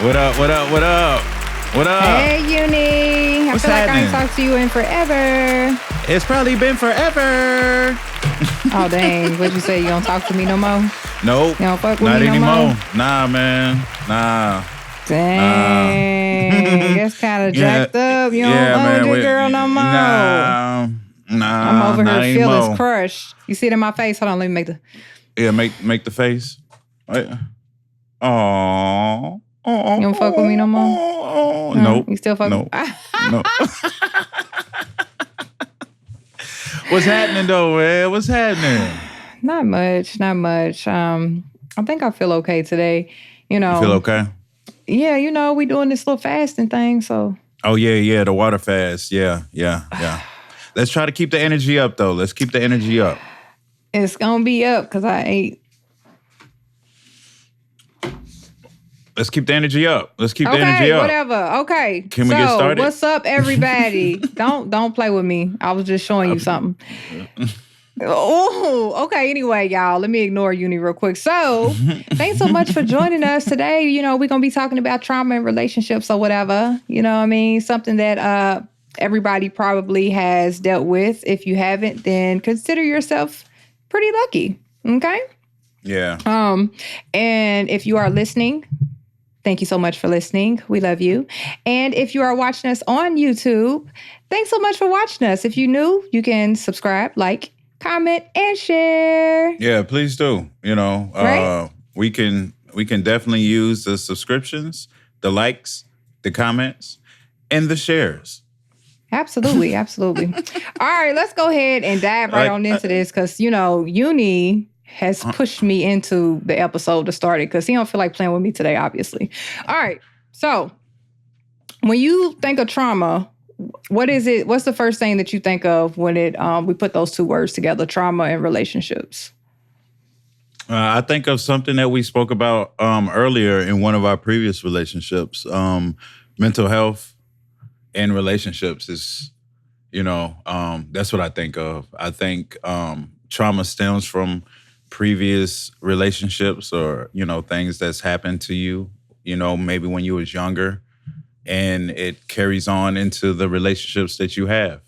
What up? What up? What up? What up? Hey, Uni. What's I feel like I happening? ain't talked to you in forever. It's probably been forever. Oh, dang. What'd you say? You don't talk to me no more? Nope. You don't fuck with Not me no anymore. more? Nah, man. Nah. Dang. That's kind of jacked up. You don't own your girl no more. Nah. I'm over not here feeling anymore. crushed. You see it in my face? Hold on, let me make the... Yeah, make the face. Aww. You don't fuck with me no more? Nope. You still fuck Nope. No. with What's happening though, man? What's happening? Not much. I think I feel okay today. You feel okay? Yeah, we doing this little fasting thing, so... Oh, yeah, the water fast. Yeah. Let's try to keep the energy up, though. Let's keep the energy up. It's gonna be up because I ate. Let's keep the energy up. Okay, whatever. Okay. Can we get started? What's up, everybody? Don't play with me. I was just showing you something. Oh, okay. Anyway, y'all, let me ignore Uni real quick. So, thanks so much for joining us today. We're gonna be talking about trauma and relationships or whatever. You know what I mean? Something that everybody probably has dealt with. If you haven't, then consider yourself pretty lucky. Okay? Yeah. And if you are listening, thank you so much for listening. We love you. And if you are watching us on YouTube, thanks so much for watching us. If you're new, you can subscribe, like, comment, and share. Yeah, please do. Right? We can definitely use the subscriptions, the likes, the comments, and the shares. Absolutely. All right, let's go ahead and dive right on into this because, Uni has pushed me into the episode to start it because he don't feel like playing with me today, obviously. All right, so when you think of trauma, what is it? What's the first thing that you think of when we put those two words together, trauma and relationships? I think of something that we spoke about earlier in one of our previous relationships. Mental health and relationships is, that's what I think of. I think trauma stems from previous relationships or, things that's happened to you, maybe when you was younger, and it carries on into the relationships that you have.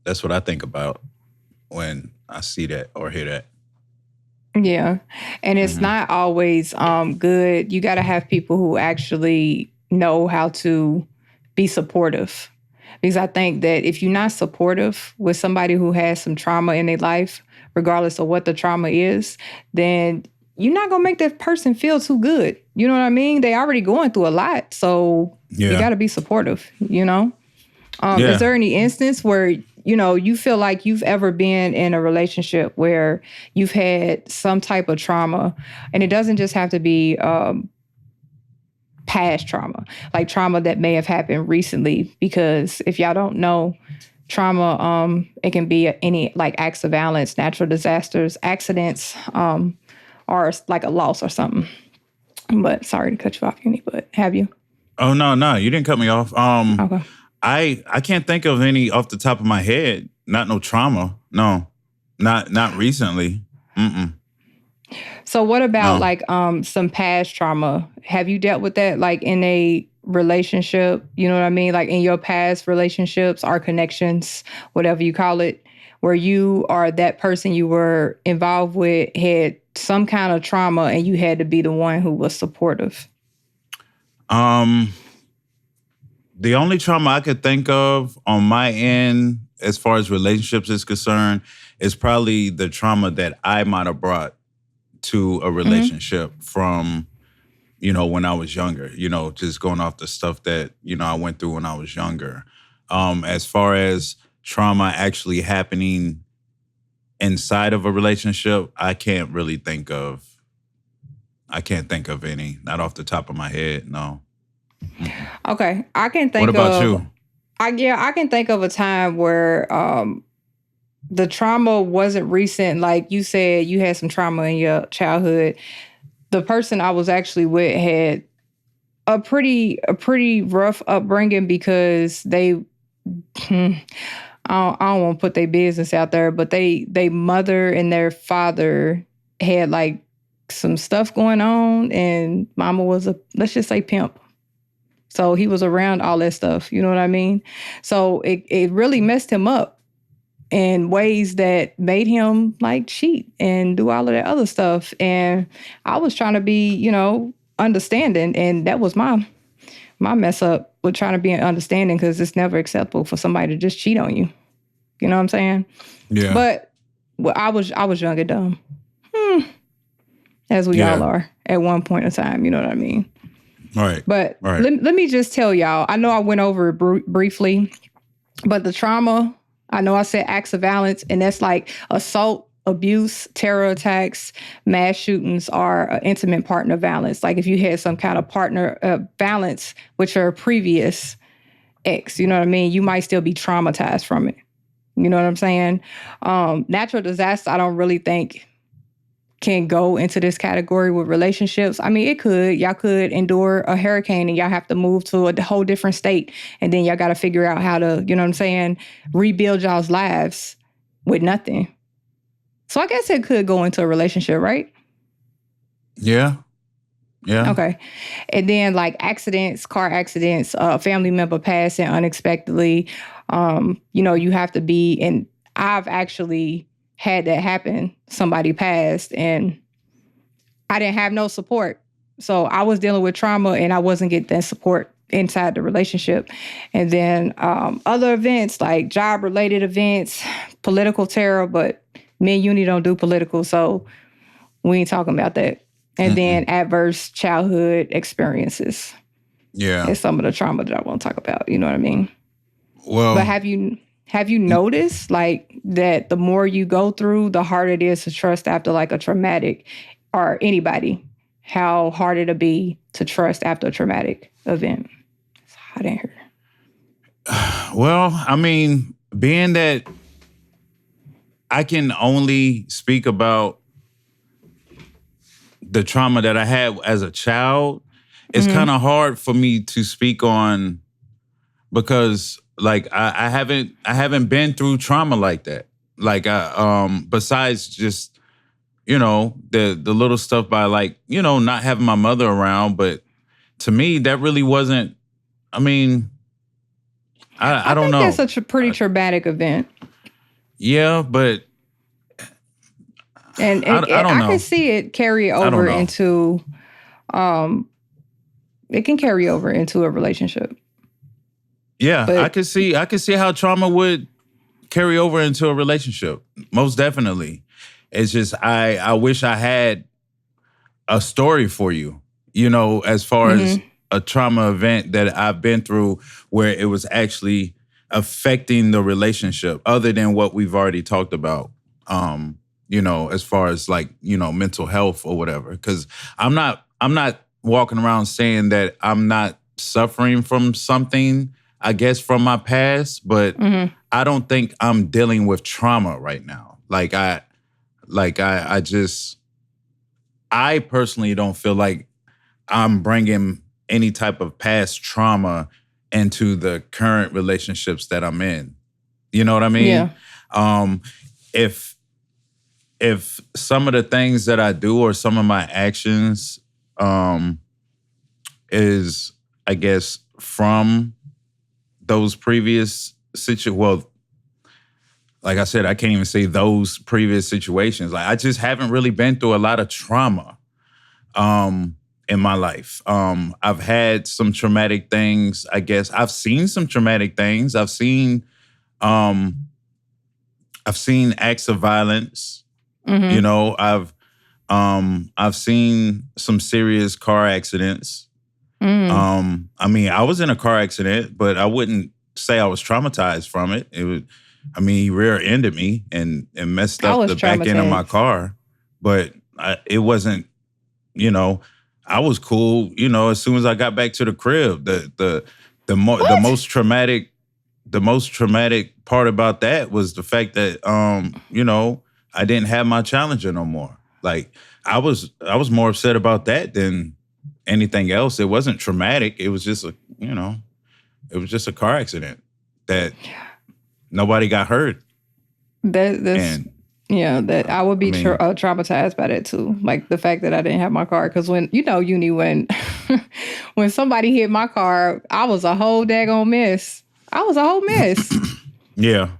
That's what I think about when I see that or hear that. Yeah. And it's not always good. You got to have people who actually know how to be supportive. Because I think that if you're not supportive with somebody who has some trauma in their life, regardless of what the trauma is, then you're not going to make that person feel too good. You know what I mean? They already going through a lot. So you got to be supportive, Is there any instance where, you feel like you've ever been in a relationship where you've had some type of trauma, and it doesn't just have to be past trauma, like trauma that may have happened recently? Because if y'all don't know, trauma, it can be any like acts of violence, natural disasters, accidents, or like a loss or something. But sorry to cut you off, Uni, but have you? Oh, no, you didn't cut me off. Okay. I can't think of any off the top of my head. Not no trauma. No, not recently. Mm-mm. So what about like some past trauma? Have you dealt with that like in a relationship? You know what I mean? Like in your past relationships or connections, whatever you call it, where you are that person you were involved with had some kind of trauma and you had to be the one who was supportive? The only trauma I could think of on my end, as far as relationships is concerned, is probably the trauma that I might have brought to a relationship from, when I was younger, just going off the stuff that, I went through when I was younger. As far as trauma actually happening inside of a relationship, I can't think of any, not off the top of my head, no. Okay, I can think of... What about you? I can think of a time where the trauma wasn't recent. Like you said, you had some trauma in your childhood. The person I was actually with had a pretty rough upbringing because they... I don't want to put their business out there, but they mother and their father had like some stuff going on, and mama was a, let's just say, pimp. So he was around all that stuff. You know what I mean? So it really messed him up in ways that made him like cheat and do all of that other stuff. And I was trying to be, understanding. And that was my mess up with trying to be understanding, because it's never acceptable for somebody to just cheat on you. You know what I'm saying? Yeah. But I was young and dumb. As we all Yeah. are at one point in time. You know what I mean? Right. But Right. let me just tell y'all, I know I went over it briefly, but the trauma, I know I said acts of violence, and that's like assault, abuse, terror attacks, mass shootings are intimate partner violence. Like if you had some kind of partner violence with your previous ex, you know what I mean? You might still be traumatized from it. You know what I'm saying? Natural disaster, I don't really think can go into this category with relationships. I mean, it could. Y'all could endure a hurricane and y'all have to move to a whole different state. And then y'all got to figure out how to, you know what I'm saying, rebuild y'all's lives with nothing. So I guess it could go into a relationship, right? Yeah. Yeah. Okay. And then like accidents, car accidents, family member passing unexpectedly. You have to be, and I've actually had that happen. Somebody passed and I didn't have no support. So I was dealing with trauma and I wasn't getting that support inside the relationship. And then other events like job related events, political terror, but me and Uni don't do political. So we ain't talking about that. And then adverse childhood experiences. Yeah. Is some of the trauma that I want to talk about. You know what I mean? Well, but have you noticed like that the more you go through, the harder it is to trust after like a traumatic, or anybody, how hard it'll be to trust after a traumatic event? It's hot in here. Well, I mean, being that I can only speak about the trauma that I had as a child, it's kind of hard for me to speak on, because like I haven't been through trauma like that. Like besides just, the little stuff by like, not having my mother around, but to me that really wasn't, I mean, I don't think know. that's a pretty traumatic event. Yeah, but And I don't know. can see it carry over into, it can carry over into a relationship. Yeah, I could see how trauma would carry over into a relationship. Most definitely. It's just I wish I had a story for you, as far as a trauma event that I've been through where it was actually affecting the relationship other than what we've already talked about. As far as like, mental health or whatever. Cause I'm not walking around saying that I'm not suffering from something, I guess, from my past, but I don't think I'm dealing with trauma right now. I personally don't feel like I'm bringing any type of past trauma into the current relationships that I'm in. You know what I mean? Yeah. If some of the things that I do or some of my actions is, I guess, from those previous well, like I said, I can't even say those previous situations. Like I just haven't really been through a lot of trauma in my life. I've had some traumatic things, I guess. I've seen some traumatic things. I've seen acts of violence. I've seen some serious car accidents. I mean, I was in a car accident, but I wouldn't say I was traumatized from it. He rear-ended me and messed up the back end of my car. But it wasn't, I was cool, as soon as I got back to the crib. The most traumatic part about that was the fact that I didn't have my Challenger no more. Like I was more upset about that than anything else. It wasn't traumatic. It was just a car accident that nobody got hurt. That I would be traumatized by that too. Like the fact that I didn't have my car, because when Uni, when when somebody hit my car, I was a whole daggone mess. I was a whole mess. Yeah.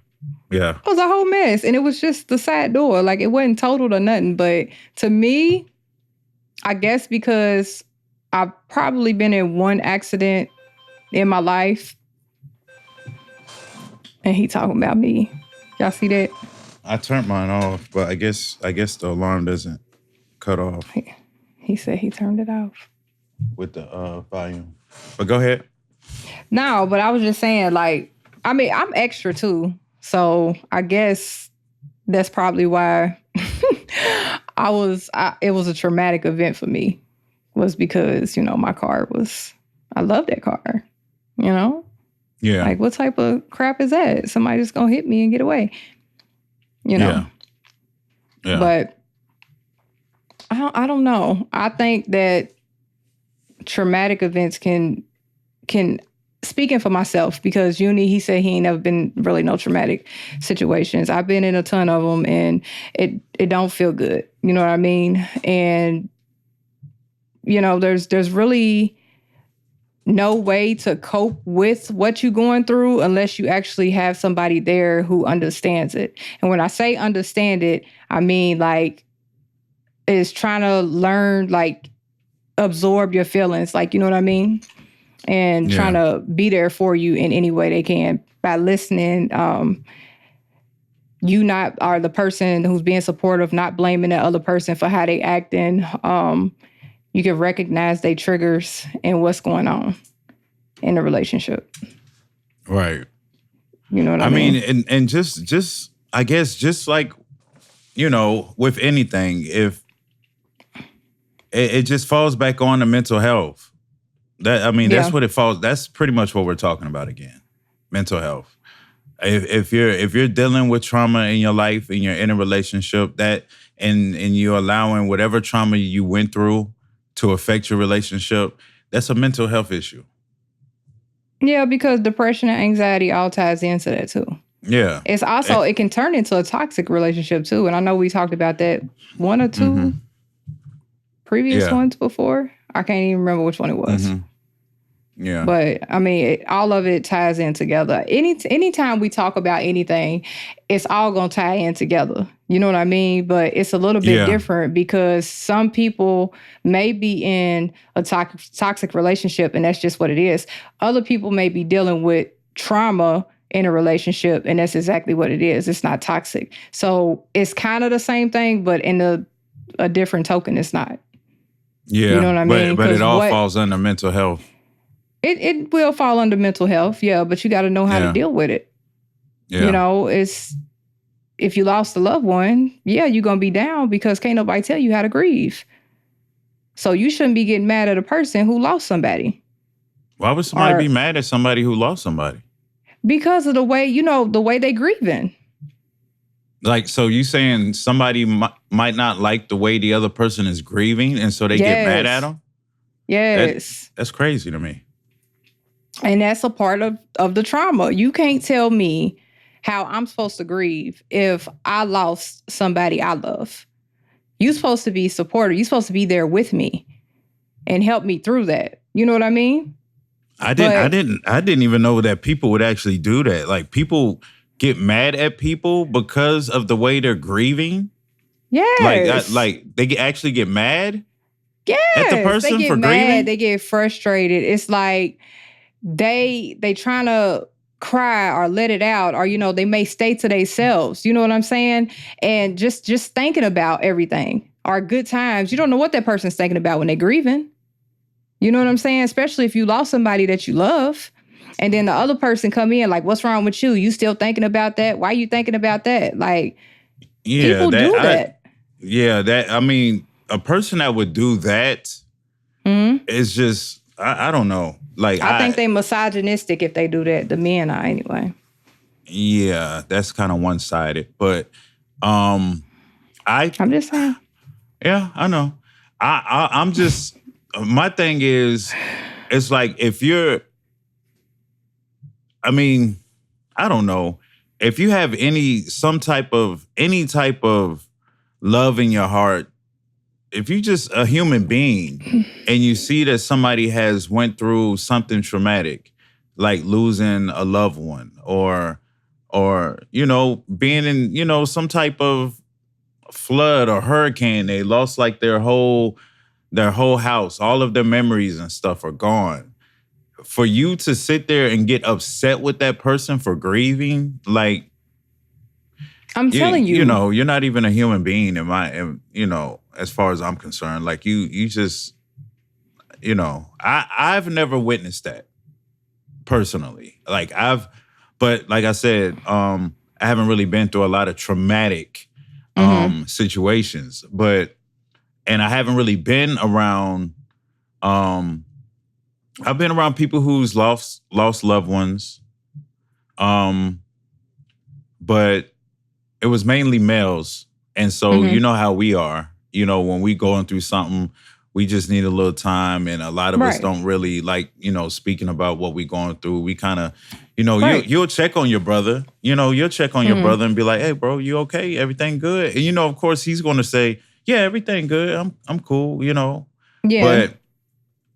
Yeah. It was a whole mess. And it was just the side door. Like, it wasn't totaled or nothing. But to me, I guess because I've probably been in one accident in my life. And he talking about me. Y'all see that? I turned mine off, but I guess the alarm doesn't cut off He said he turned it off. with the volume. But go ahead. No, but I was just saying, like, I mean, I'm extra too. So I guess that's probably why it was a traumatic event for me, was because, my car I love that car, you know? Yeah. Like, what type of crap is that? Somebody just gonna hit me and get away, Yeah. Yeah. But I don't know. I think that traumatic events can speaking for myself, because he said he ain't never been really no traumatic situations. I've been in a ton of them, and it don't feel good. You know what I mean? And there's really no way to cope with what you're going through unless you actually have somebody there who understands it. And when I say understand it, I mean, like, is trying to learn, like, absorb your feelings, like, you know what I mean? And trying to be there for you in any way they can by listening. You not are the person who's being supportive, not blaming the other person for how they acting. You can recognize their triggers and what's going on in the relationship. Right. You know what I mean? And just I guess just like, with anything, if it just falls back on the mental health. That's what it falls. That's pretty much what we're talking about again. Mental health. If you're dealing with trauma in your life and you're in a relationship and you're allowing whatever trauma you went through to affect your relationship, that's a mental health issue. Yeah, because depression and anxiety all ties into that too. Yeah. It's also, it can turn into a toxic relationship too. And I know we talked about that one or two previous ones before. I can't even remember which one it was. Mm-hmm. Yeah. But I mean, all of it ties in together. Anytime we talk about anything, it's all going to tie in together. You know what I mean? But it's a little bit different because some people may be in a toxic relationship and that's just what it is. Other people may be dealing with trauma in a relationship and that's exactly what it is. It's not toxic. So it's kind of the same thing, but in a different token, it's not. Yeah. You know what I mean? But it all falls under mental health. It will fall under mental health, yeah, but you got to know how to deal with it. Yeah. It's, if you lost a loved one, yeah, you're going to be down because can't nobody tell you how to grieve. So you shouldn't be getting mad at a person who lost somebody. Why would somebody be mad at somebody who lost somebody? Because of the way, the way they grieving. Like, so you saying somebody might not like the way the other person is grieving and so they get mad at them? Yes. That's crazy to me. And that's a part of the trauma. You can't tell me how I'm supposed to grieve if I lost somebody I love. You're supposed to be supportive. You're supposed to be there with me and help me through that. You know what I mean? I didn't even know that people would actually do that. Like, people get mad at people because of the way they're grieving. Yes. Like they actually get mad. Yes. At the person they get for mad. grieving. They get frustrated. It's like they trying to cry or let it out, or they may stay to themselves. You know what I'm saying? And just thinking about everything or good times. You don't know what that person's thinking about when they're grieving. You know what I'm saying? Especially if you lost somebody that you love. And then the other person come in like, what's wrong with you? You still thinking about that? Why are you thinking about that? Like, people do that. A person that would do that is just, I don't know. Like, I think they misogynistic if they do that. The men are anyway. Yeah, that's kind of one-sided. But I'm just saying. Yeah, I know. I'm just, my thing is, it's like if you're, I don't know. If you have any type of love in your heart, just a human being and you see that somebody has went through something traumatic, like losing a loved one or being in, some type of flood or hurricane, they lost like their whole house, all of their memories and stuff are gone. For you to sit there and get upset with that person for grieving, like I'm telling you. you're not even a human being as far as I'm concerned. Like you just, I've never witnessed that personally. But like I said, I haven't really been through a lot of traumatic situations, and I haven't really been around, I've been around people who's lost loved ones. But it was mainly males. And so you know how we are. When we going through something, we just need a little time. And a lot of us Right. don't really like, speaking about what we going through. We kind of, Right. you'll check on your brother. You'll check on your brother and be like, hey, bro, you okay? Everything good? And, of course, he's going to say, yeah, everything good. I'm cool, Yeah. But,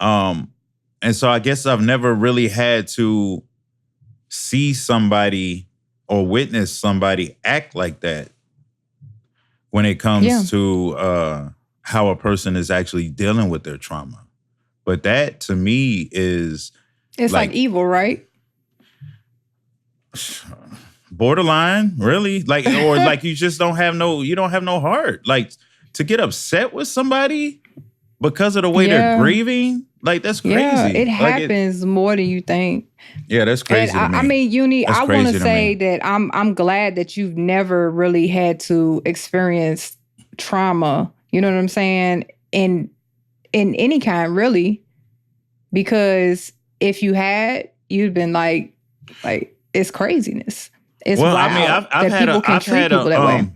and so I guess I've never really had to see somebody or witness somebody act like that when it Yeah. comes to how a person is actually dealing with their trauma. But that to me is It's like evil, right? borderline, really. Or like you just don't have no heart. Like to get upset with somebody because of the way they're grieving, like that's crazy. Yeah, it happens more than you think. Yeah, that's crazy And to me. I mean, Uni, That's I want to crazy say me. that I'm glad that you've never really had to experience trauma. You know what I'm saying? In any kind, really, because if you had, you'd been like it's craziness. It's Well, I wild mean, I've that people can treat people that way.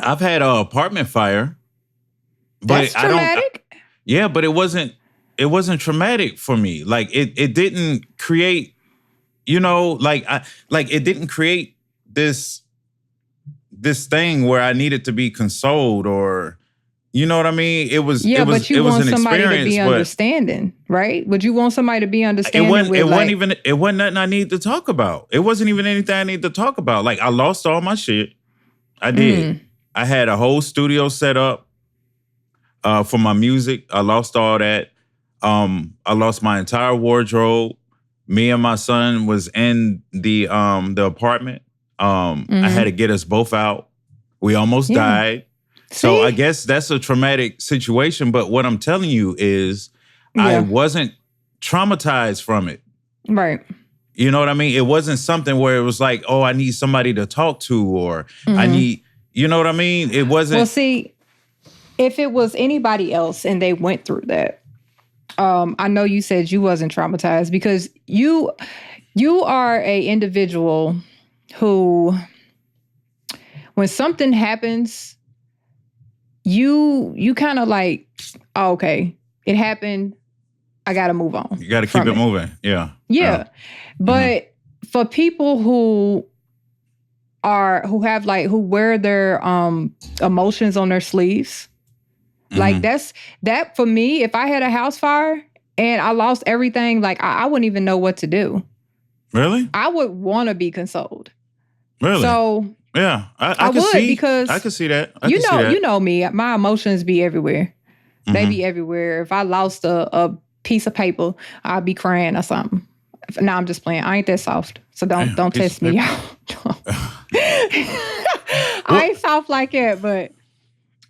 I've had an apartment fire, That's but I don't. traumatic. Yeah, but it wasn't traumatic for me. Like it didn't create, it didn't create this thing where I needed to be consoled or you know what I mean? It was Yeah, but you want an somebody to experience, be but understanding, right? Would you want somebody to be it understanding wasn't with it wasn't nothing I needed to talk about. It wasn't even anything I needed to talk about. Like I lost all my shit. I did. I had a whole studio set up for my music. I lost all that. I lost my entire wardrobe. Me and my son was in the apartment. I had to get us both out. We almost died. So I See? guess that's a traumatic situation. But what I'm telling you is I Yeah. wasn't traumatized from it. Right. You know what I mean? It wasn't something where it was like, oh, I need somebody to talk to or I need, you know what I mean? It wasn't. Well, see, if it was anybody else and they went through that, I know you said you wasn't traumatized because you are a individual who, when something happens, you kind of like, oh, okay, it happened. I got to move on. You got to keep it moving. Yeah. Yeah. But for people who wear their emotions on their sleeves, like that for me, if I had a house fire and I lost everything, like I wouldn't even know what to do. Really? I would want to be consoled. Really? So yeah, I would see, because I could see that. You know me. My emotions be everywhere. They be everywhere. If I lost a piece of paper, I'd be crying or something. No, I'm just playing. I ain't that soft. So don't test me, y'all. I ain't soft like that, but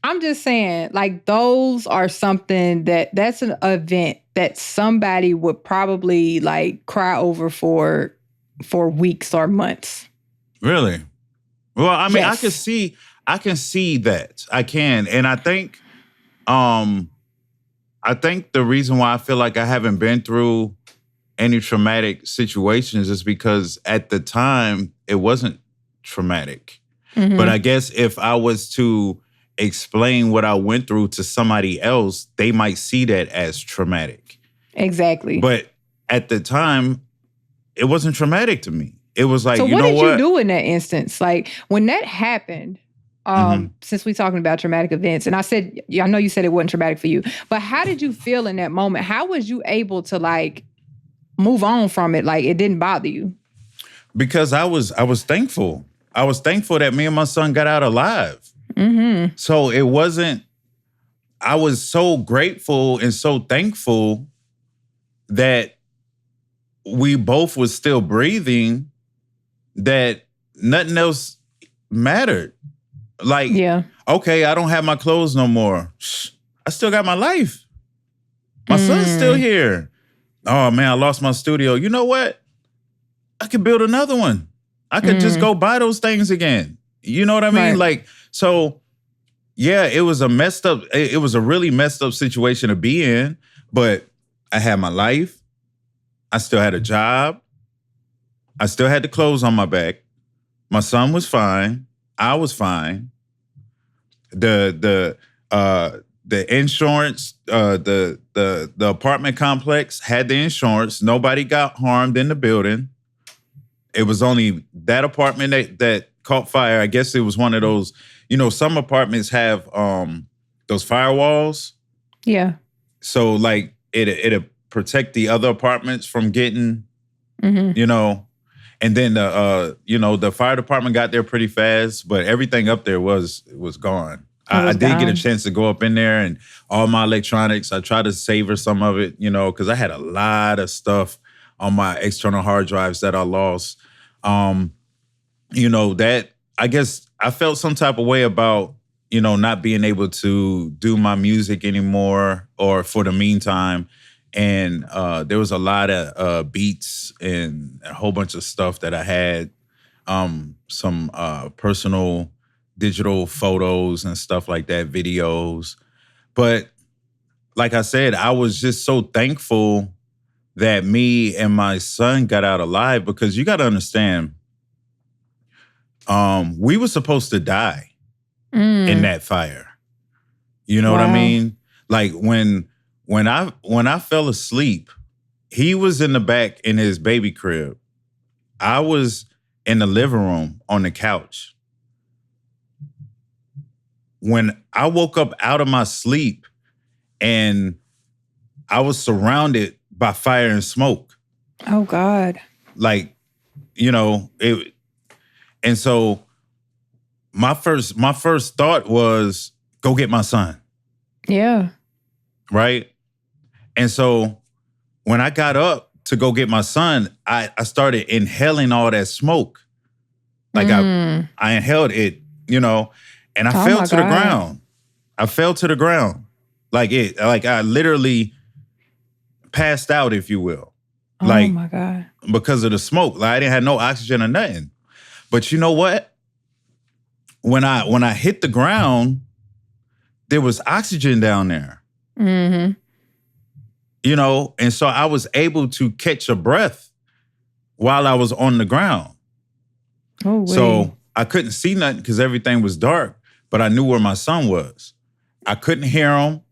I'm just saying, like, those are something that's an event that somebody would probably like cry over for weeks or months. Really? Well, I mean, Yes. I can see that. I can. And I think the reason why I feel like I haven't been through any traumatic situations is because at the time it wasn't traumatic. But I guess if I was to explain what I went through to somebody else, they might see that as traumatic. Exactly. But at the time, it wasn't traumatic to me. It was like, so you what know did what? you do in that instance? Like when that happened, Since we're talking about traumatic events, and I said, yeah, I know you said it wasn't traumatic for you, but how did you feel in that moment? How was you able to like move on from it? Like it didn't bother you? Because I was thankful. I was thankful that me and my son got out alive. So it wasn't. I was so grateful and so thankful that we both was still breathing, that nothing else mattered. Like, Yeah. okay, I don't have my clothes no more. I still got my life. My son's still here. Oh man, I lost my studio. You know what? I could build another one. I could just go buy those things again. You know what I mean? Right. Like, so yeah, it was a really messed up situation to be in, but I had my life. I still had a job. I still had the clothes on my back. My son was fine. I was fine. The insurance, the apartment complex had the insurance. Nobody got harmed in the building. It was only that apartment that caught fire. I guess it was one of those, some apartments have those firewalls. Yeah. So like it'll protect the other apartments from getting, and then the fire department got there pretty fast, but everything up there was gone. I did get a chance to go up in there, and all my electronics, I tried to savor some of it, because I had a lot of stuff on my external hard drives that I lost. That I guess I felt some type of way about, not being able to do my music anymore, or for the meantime. And there was a lot of beats and a whole bunch of stuff that I had, some personal digital photos and stuff like that, videos. But like I said, I was just so thankful that me and my son got out alive, because you got to understand, we were supposed to die in that fire. You know what I mean? Like when I fell asleep, he was in the back in his baby crib. I was in the living room on the couch. When I woke up out of my sleep, and I was surrounded by fire and smoke. Oh God. Like, it. And so my first thought was, go get my son. Yeah. Right? And so when I got up to go get my son, I started inhaling all that smoke. Like I inhaled it, and I fell to the ground. I fell to the ground. Like I literally passed out, if you will. Oh my God. Because of the smoke. Like I didn't have no oxygen or nothing. But you know what? When I hit the ground, there was oxygen down there. And so I was able to catch a breath while I was on the ground. Oh, wait. So I couldn't see nothing because everything was dark, but I knew where my son was. I couldn't hear him.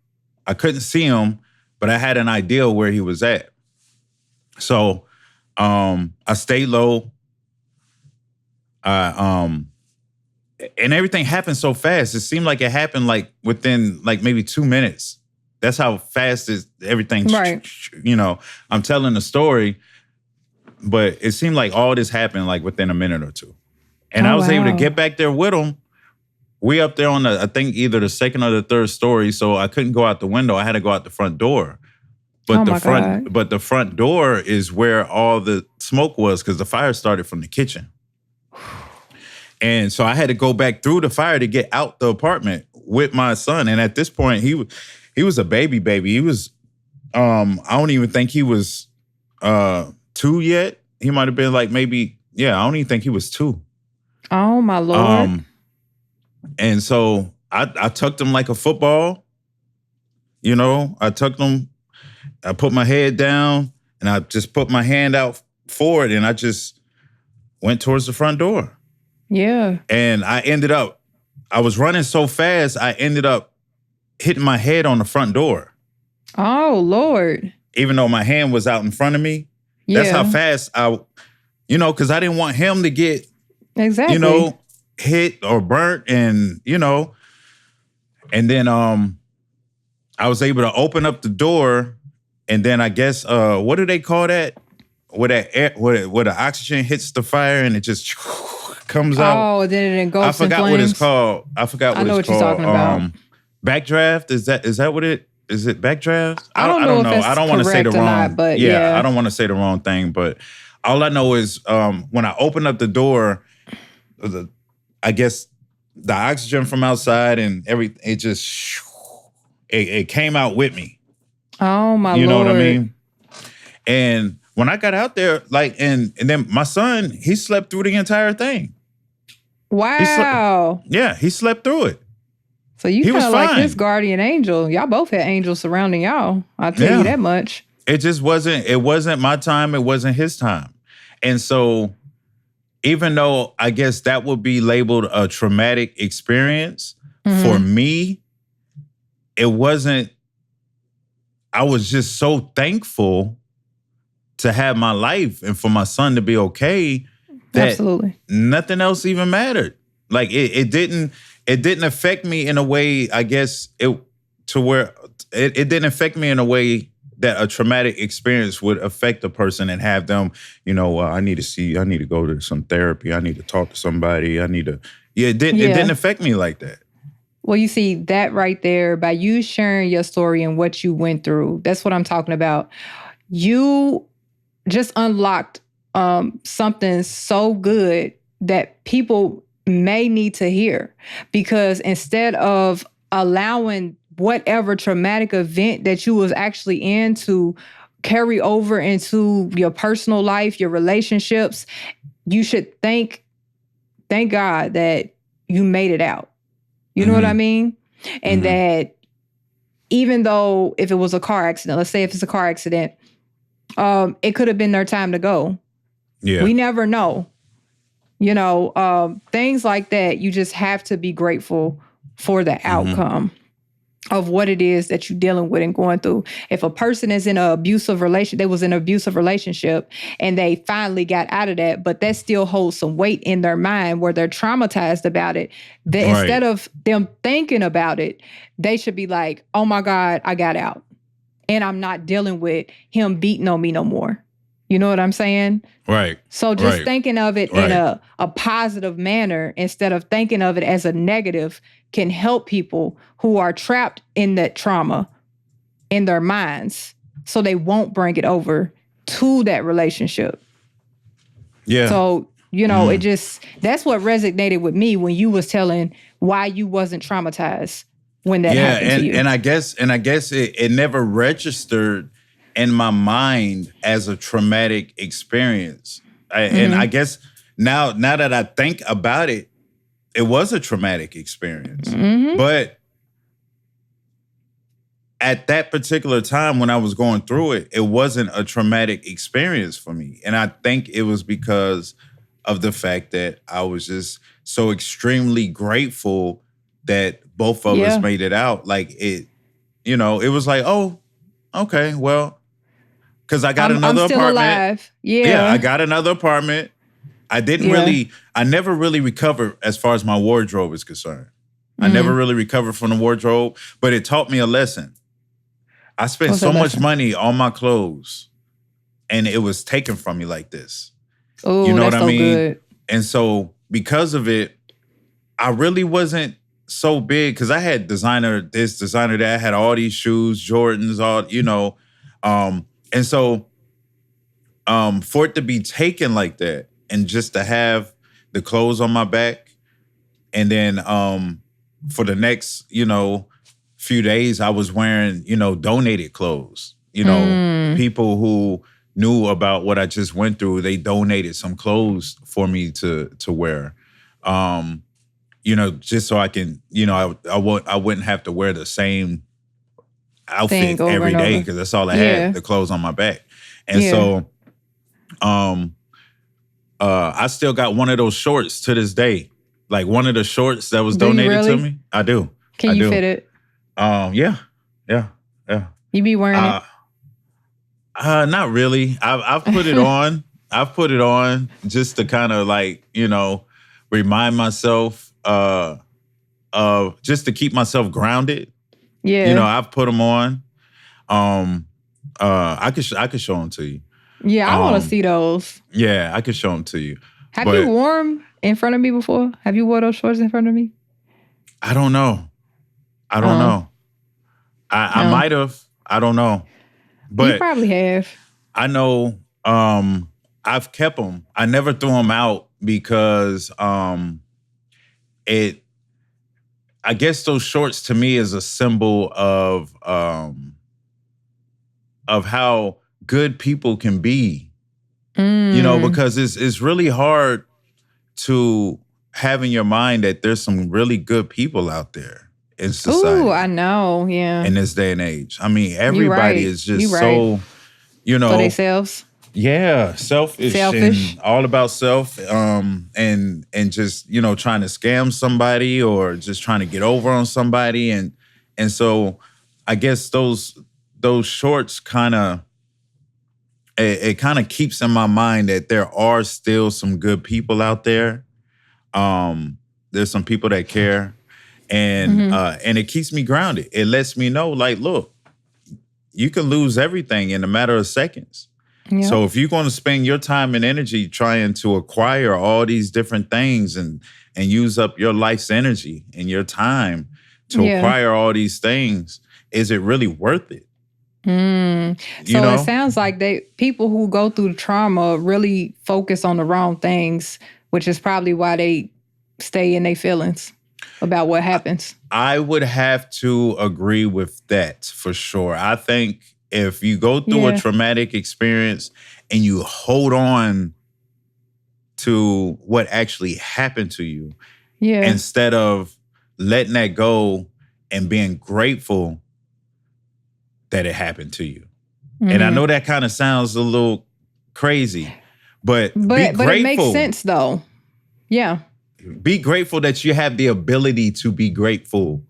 I couldn't see him, but I had an idea where he was at. So I stayed low. And everything happened so fast. It seemed like it happened like within like maybe 2 minutes. That's how fast everything. Right. I'm telling the story, but it seemed like all this happened like within a minute or two. And I was able to get back there with him. We up there on I think either the second or the third story, so I couldn't go out the window. I had to go out the front door. But the front door is where all the smoke was, because the fire started from the kitchen. And so I had to go back through the fire to get out the apartment with my son. And at this point, he was a baby. He was, I don't even think he was 2 yet. He might have been like maybe, I don't even think he was 2. Oh my Lord. And so I tucked him like a football. I tucked him, I put my head down, and I just put my hand out forward, and I just went towards the front door. Yeah. And I was running so fast, I ended up hitting my head on the front door. Oh, Lord. Even though my hand was out in front of me. Yeah. That's how fast because I didn't want him to get, exactly. hit or burnt, and and then I was able to open up the door, and then I guess what do they call that? Where that air, where the oxygen hits the fire and it just comes out. Oh, then it I engulfs in forgot what it's flames. called. I forgot I what know it's what you're called. talking about. Backdraft, is that what it is? It backdraft? I I don't know don't if know. I that's don't want to say the correct or not, wrong. but Yeah, I yeah. don't want to say the wrong thing. But all I know is when I opened up the door, the I guess the oxygen from outside and everything, it just it came out with me. Oh my You know what I Lord. mean? And when I got out there, like, and then my son, he slept through the entire thing. He slept, Wow. yeah, he slept through it. So you He kind was of like his fine. guardian angel. Y'all both had angels surrounding y'all. I'll tell you Yeah. that much. It just wasn't, it wasn't my time. It wasn't his time. And so even though I guess that would be labeled a traumatic experience, for Mm-hmm. me, it wasn't, I was just so thankful to have my life and for my son to be okay that Absolutely. nothing else even mattered. Like it didn't affect me in a way, I guess it to where it didn't affect me in a way that a traumatic experience would affect a person and have them, I need to go to some therapy. I need to talk to somebody. It didn't Yeah. affect me like that. Well, you see that right there by you sharing your story and what you went through. That's what I'm talking about. You just unlocked something so good that people may need to hear, because instead of allowing whatever traumatic event that you was actually in to carry over into your personal life, your relationships, you should thank God that you made it out. You know what I Mm-hmm. mean? And Mm-hmm. that even though if it was a car accident, let's say if it's a car accident, it could have been their time to go. Yeah. We never know. Things like that, you just have to be grateful for the Mm-hmm. outcome of what it is that you're dealing with and going through. If a person is in an abusive relation, they was in an abusive relationship and they finally got out of that, but that still holds some weight in their mind where they're traumatized about it. That Right. instead of them thinking about it, they should be like, oh my God, I got out. And I'm not dealing with him beating on me no more. You know what I'm saying? Right. So just Right. thinking of it in Right. a positive manner instead of thinking of it as a negative can help people who are trapped in that trauma in their minds so they won't bring it over to that relationship. Yeah. So, it Mm. just, that's what resonated with me when you was telling why you wasn't traumatized when that Yeah, happened to and you. and I guess it never registered in my mind as a traumatic experience. And I Mm-hmm. guess now that I think about it, it was a traumatic experience. Mm-hmm. But at that particular time when I was going through it, it wasn't a traumatic experience for me. And I think it was because of the fact that I was just so extremely grateful that both of us Yeah. made it out. Like it was like, oh, okay, well, because I got I'm another still apartment. alive. Yeah, I Yeah. got another apartment. Yeah. I never really recovered as far as my wardrobe is concerned. I never Mm-hmm. really recovered from the wardrobe, but it taught me a lesson. I spent What's that so much lesson? money on my clothes and it was taken from me like this. You Oh, know what that's I so mean? good. And so because of it, I really wasn't so big because I had this designer that, I had all these shoes, Jordans, and so for it to be taken like that and just to have the clothes on my back, and then for the next, few days I was wearing, donated clothes. Mm. People who knew about what I just went through, they donated some clothes for me to wear. Um, just so I can, I wouldn't have to wear the same Thing outfit over every and day over. because that's all I had, Yeah. the clothes on my back. And Yeah. so um I still got one of those shorts to this day. Like one of the shorts that was Do you donated to really? me. I do. Can I you do. fit it? Yeah. Yeah. Yeah. You be wearing Uh it? not really. I've put it on. I've put it on just to kind of like, remind myself of just to keep myself grounded. Yeah. I've put them on. Um, I could show them to you. Yeah, I want to Um, see those. yeah, I could show them to you. Have you But worn in front of me before? Have you wore those shorts in front of me? I don't know. I don't Oh, know. I no. might have. I don't know. You But probably have. I know I've kept them. I never threw them out because it I guess those shorts to me is a symbol of how good people can be. Mm. Because it's really hard to have in your mind that there's some really good people out there in Ooh, I society know. Yeah. in this day and age. I mean, You everybody right. is You just right. so, For themselves. yeah, selfish Selfish. and all about self, and just trying to scam somebody or just trying to get over on somebody, and so I guess those shorts kind of it kind of keeps in my mind that there are still some good people out there. There's some people that care, Mm-hmm. and it keeps me grounded. It lets me know, like, look, you can lose everything in a matter of seconds. Yep. So if you're going to spend your time and energy trying to acquire all these different things and use up your life's energy and your time to Yeah. acquire all these things, is it really worth it? You So it know? sounds like people who go through trauma really focus on the wrong things, which is probably why they stay in their feelings about what happens. I would have to agree with that for sure. I think if you go through a Yeah. traumatic experience and you hold on to what actually happened to you Yeah. instead of letting that go and being grateful that it happened to you. And I Hmm. know that kind of sounds a little crazy, but be But it makes grateful. sense though. Yeah. Be grateful that you have the ability to be grateful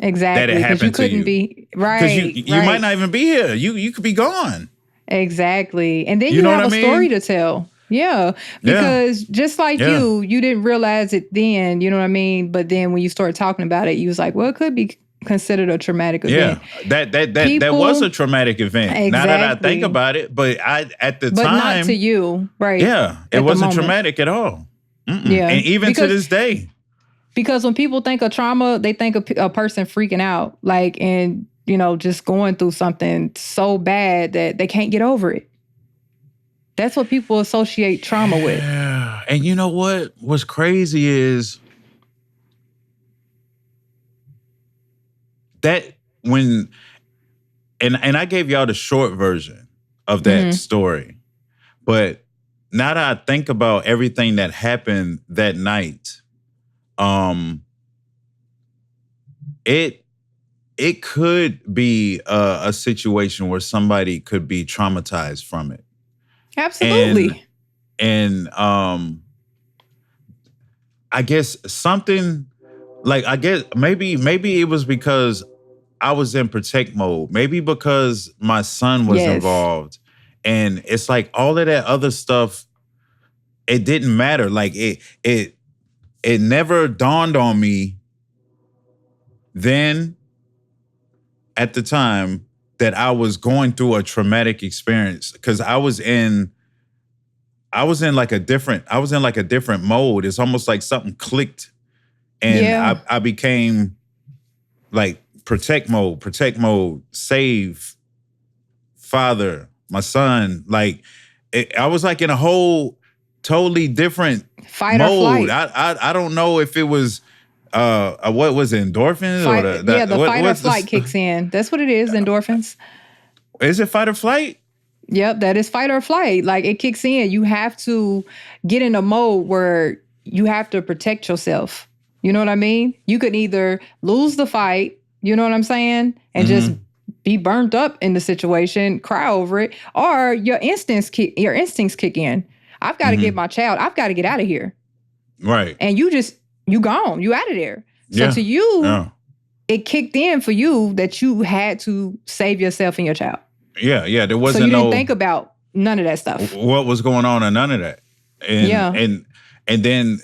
that it Exactly. Because you happened to couldn't you. be Because you right. you might Right. not even be here. You could be gone. Exactly. And then You you know what have I a story mean? to tell. Yeah. Yeah. Because just like Yeah. you didn't realize it then, you know what I mean? But then when you start talking about it, you was like, well, it could be considered a traumatic event. Yeah. That was People, a traumatic event. Now that I think exactly. about it, but I at the But not to time, you, right? yeah, it At the wasn't moment. traumatic at all. Mm-mm. Yeah. And even to this day. Because when people think of trauma, they think of a person freaking out, like, and, just going through something so bad that they can't get over it. That's what people associate trauma with. Yeah. And you know what? What's crazy is that when and I gave y'all the short version of that Mm-hmm. story. But now that I think about everything that happened that night, um, it it could be a situation where somebody could be traumatized from it. And Absolutely. and I guess something like I guess maybe it was because I was in protect mode. Maybe because my son was Yes. involved. And it's like all of that other stuff, it didn't matter. Like it never dawned on me then at the time that I was going through a traumatic experience. Cause I was in like a different mode. It's almost like something clicked and Yeah. I became like protect mode, save, father, my son. Like I was like in a whole totally different Fight or mode. flight. I don't know if it was what was it, endorphins or Fight. Yeah, the fight or what's flight this? kicks in. That's what it is. Endorphins. Is it fight or flight? Yep, that is fight or flight. Like it kicks in. You have to get in a mode where you have to protect yourself. You know what I mean? You could either lose the fight, you know what I'm saying, and just Mm-hmm. be burnt up in the situation, cry over it, or your instincts kick in. I've got to get Mm-hmm. my child. I've got to get out of here. Right. And you gone. You out of there. So Yeah. to you, Yeah. it kicked in for you that you had to save yourself and your child. Yeah. Yeah. There So wasn't you didn't no think about none of that stuff. what was going on or none of that. And Yeah. and and then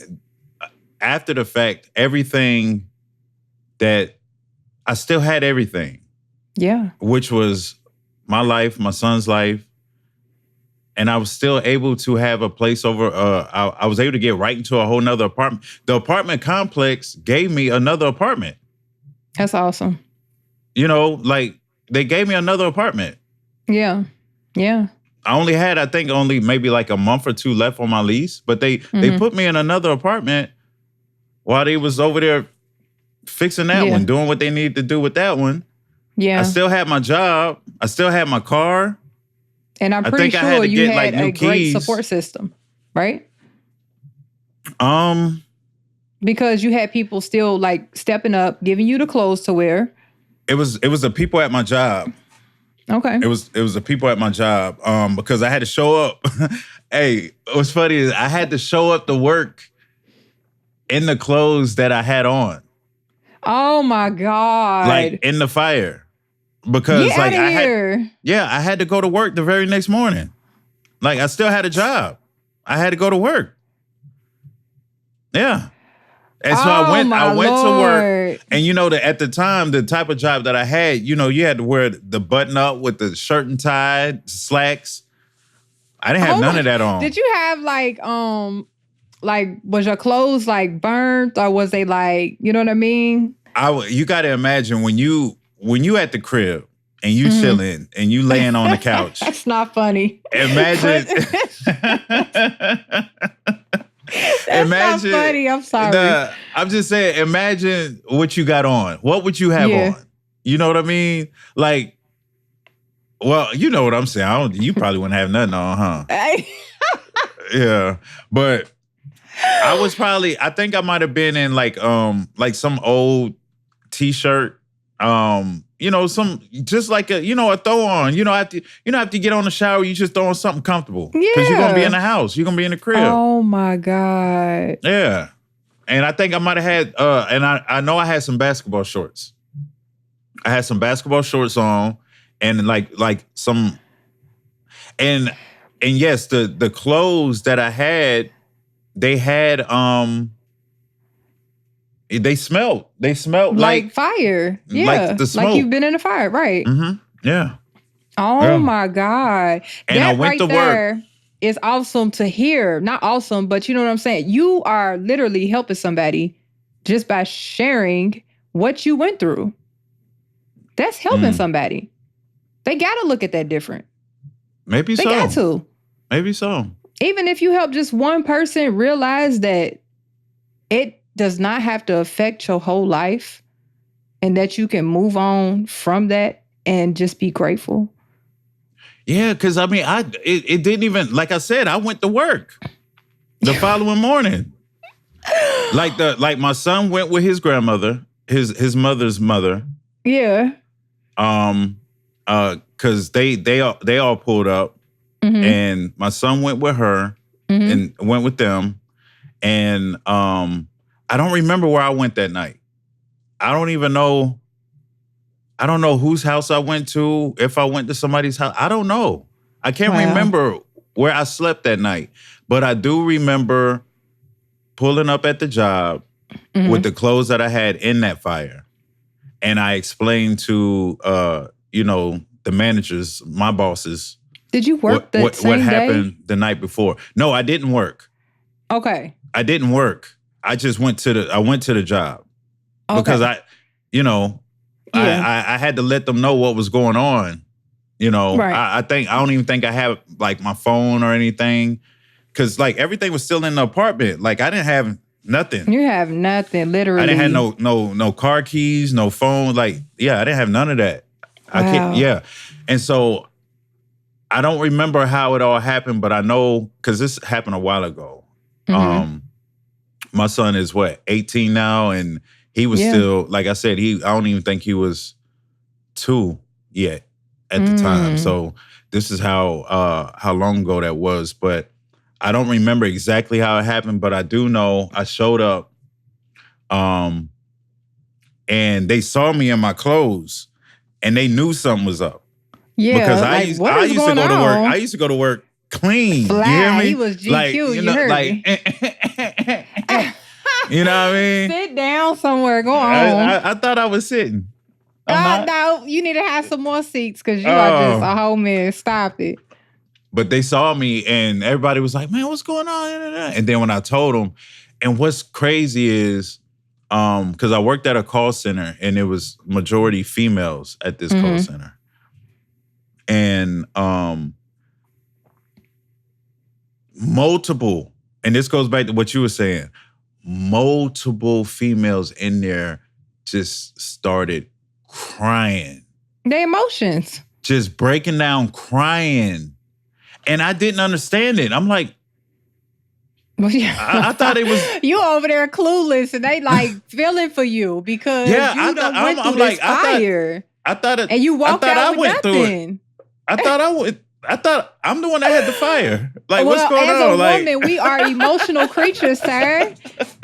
after the fact, everything that I still had everything, Yeah. which was my life, my son's life. And I was still able to have a place over. I was able to get right into a whole nother apartment. The apartment complex gave me another apartment. That's awesome. You know, like they gave me another apartment. Yeah. Yeah. I only had, I think, only maybe like a month or two left on my lease, but they put me in another apartment while they was over there fixing that Yeah. one, doing what they needed to do with that one. Yeah. I still had my job. I still had my car. And I'm I pretty think I had sure to you get, like, had new a great keys. support system, right? Um, Because you had people still like stepping up, giving you the clothes to wear. it was the people at my job. Okay. It was the people at my job. Because I had to show up. Hey, what's funny is I had to show up to work in the clothes that I had on, Oh my God. like in the fire, because Get out like of here. I had to go to work the very next morning. Like I still had a job. I had to go to work. Yeah. And so I went to work, Lord. and you know that at the time, the type of job that I had, you know, you had to wear the button up with the shirt and tie, slacks. I didn't have none of that on. Did you have like was your clothes like burnt, or was they like, you know what I mean? You got to imagine when you at the crib and you chilling and you laying on the couch. That's not funny. Imagine. That's not funny. I'm sorry. I'm just saying, imagine what you got on. What would you have on? You know what I mean? Like, well, you know what I'm saying. You probably wouldn't have nothing on, huh? Yeah. But I think I might have been in like some old t-shirt. You know, just like a throw on. After you get on the shower, you just throw on something comfortable. Because you're gonna be in the house. You're gonna be in the crib. Oh my God. Yeah. And I think I might have had and I know I had some basketball shorts. I had some basketball shorts on and like some and yes, the clothes that I had, they had they smelled like fire. Yeah. Like the smoke. Like you've been in a fire, right? Mm-hmm. Yeah. Oh my God. And that I went right to there work. Is awesome to hear. Not awesome, but you know what I'm saying? You are literally helping somebody just by sharing what you went through. That's helping somebody. They got to look at that different. Maybe they so. They got to. Maybe so. Even if you help just one person realize that it does not have to affect your whole life and that you can move on from that and just be grateful. Yeah, because I mean, it didn't even, like I said, I went to work the following morning. Like my son went with his grandmother, his mother's mother. Yeah. Because they all pulled up, and my son went with her and went with them, and I don't remember where I went that night. I don't know whose house I went to, if I went to somebody's house. I don't know. I can't remember where I slept that night. But I do remember pulling up at the job with the clothes that I had in that fire. And I explained to, the managers, my bosses. Did you work what happened the night before? No, I didn't work. Okay. I didn't work. I just went to the job. Okay. Because I had to let them know what was going on. Right. I don't even think I have like my phone or anything, because like everything was still in the apartment. Like I didn't have nothing. You have nothing, literally. I didn't have no car keys, no phone. Like I didn't have none of that. Wow. And so I don't remember how it all happened, but I know because this happened a while ago. My son is 18 now, and he was still, like I said, I don't even think he was 2 yet at the time. So this is how long ago that was. But I don't remember exactly how it happened, but I do know I showed up and they saw me in my clothes and they knew something was up. Yeah. Because I used to go to work. I used to go to work clean. Fly. You hear me? He was GQ. You heard me. You know what I mean? Sit down somewhere. Go on. I thought I was sitting. I'm not. No, you need to have some more seats because you are just Oh. a whole mess. Stop it. But they saw me and everybody was like, man, what's going on? And then when I told them, and what's crazy is, because I worked at a call center and it was majority females at this call center. And multiple, and this goes back to what you were saying, multiple females in there just started crying. Their emotions. Just breaking down, crying. And I didn't understand it. I'm like, I thought it was... You over there clueless and they like feeling for you because you went through this fire. I thought and you walked out with nothing. I thought I'm the one that had the fire. Like, what's going on? As a woman, we are emotional creatures, sir.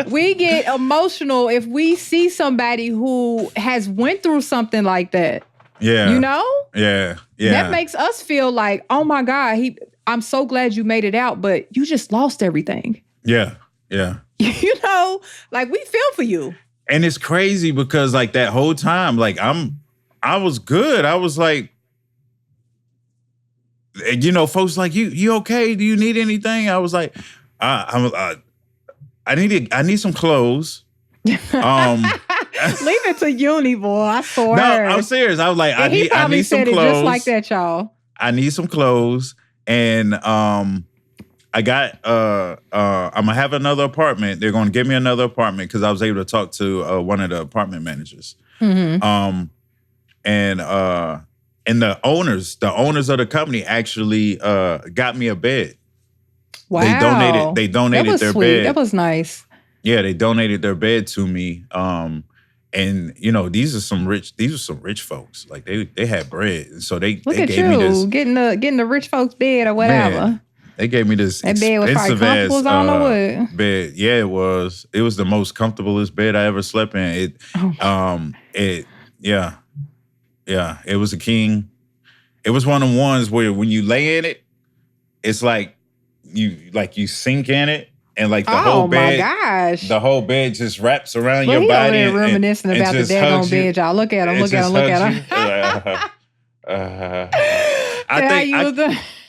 We get emotional if we see somebody who has went through something like that. Yeah. You know? Yeah. That makes us feel like, oh my God, I'm so glad you made it out, but you just lost everything. Yeah. You know, like we feel for you. And it's crazy because like that whole time, like I was good. I was like, you know, folks like, you okay? Do you need anything? I was like, I need some clothes. Leave it to uni, boy. I swear. No, I'm serious. I was like, I need some clothes. He probably said it just like that, y'all. I need some clothes, and I got I'm gonna have another apartment. They're gonna give me another apartment because I was able to talk to one of the apartment managers. And the owners of the company actually got me a bed. Wow. They donated their sweet. bed. That was nice. Yeah, they donated their bed to me. And you know, these are some rich folks. Like they had bread. And so they gave me this. Getting the rich folks bed or whatever. Man, they gave me this that bed was probably comfortable, I don't know what. Bed. Yeah, it was. It was the most comfortablest bed I ever slept in. It was a king. It was one of the ones where when you lay in it, it's like you sink in it. And like the whole bed, the whole bed just wraps around your body. And reminiscing about the daggone bed, y'all. Look at him. Look at him.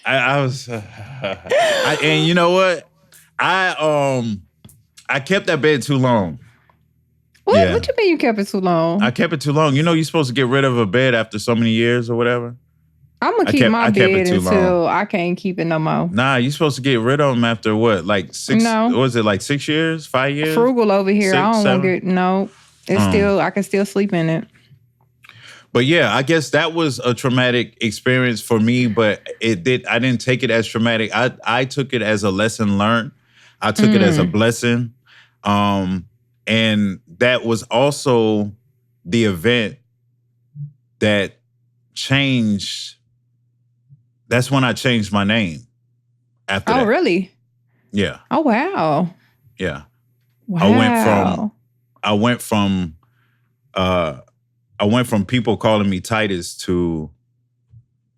I was, and you know what? I kept that bed too long. What? Yeah. What you mean you kept it too long? I kept it too long. You know, you're supposed to get rid of a bed after so many years or whatever. I'm gonna keep my bed until I can't keep it no more. Nah, you're supposed to get rid of them after what? Like 6? No. Was it like 6 years? 5 years? Frugal over here. 6, I don't want to get no. It's still I can still sleep in it. But yeah, I guess that was a traumatic experience for me. But I didn't take it as traumatic. I took it as a lesson learned. I took it as a blessing, and that was also the event that changed. That's when I changed my name. After that. Oh, really? Yeah. Oh, wow. Yeah. Wow. I went from people calling me Titus to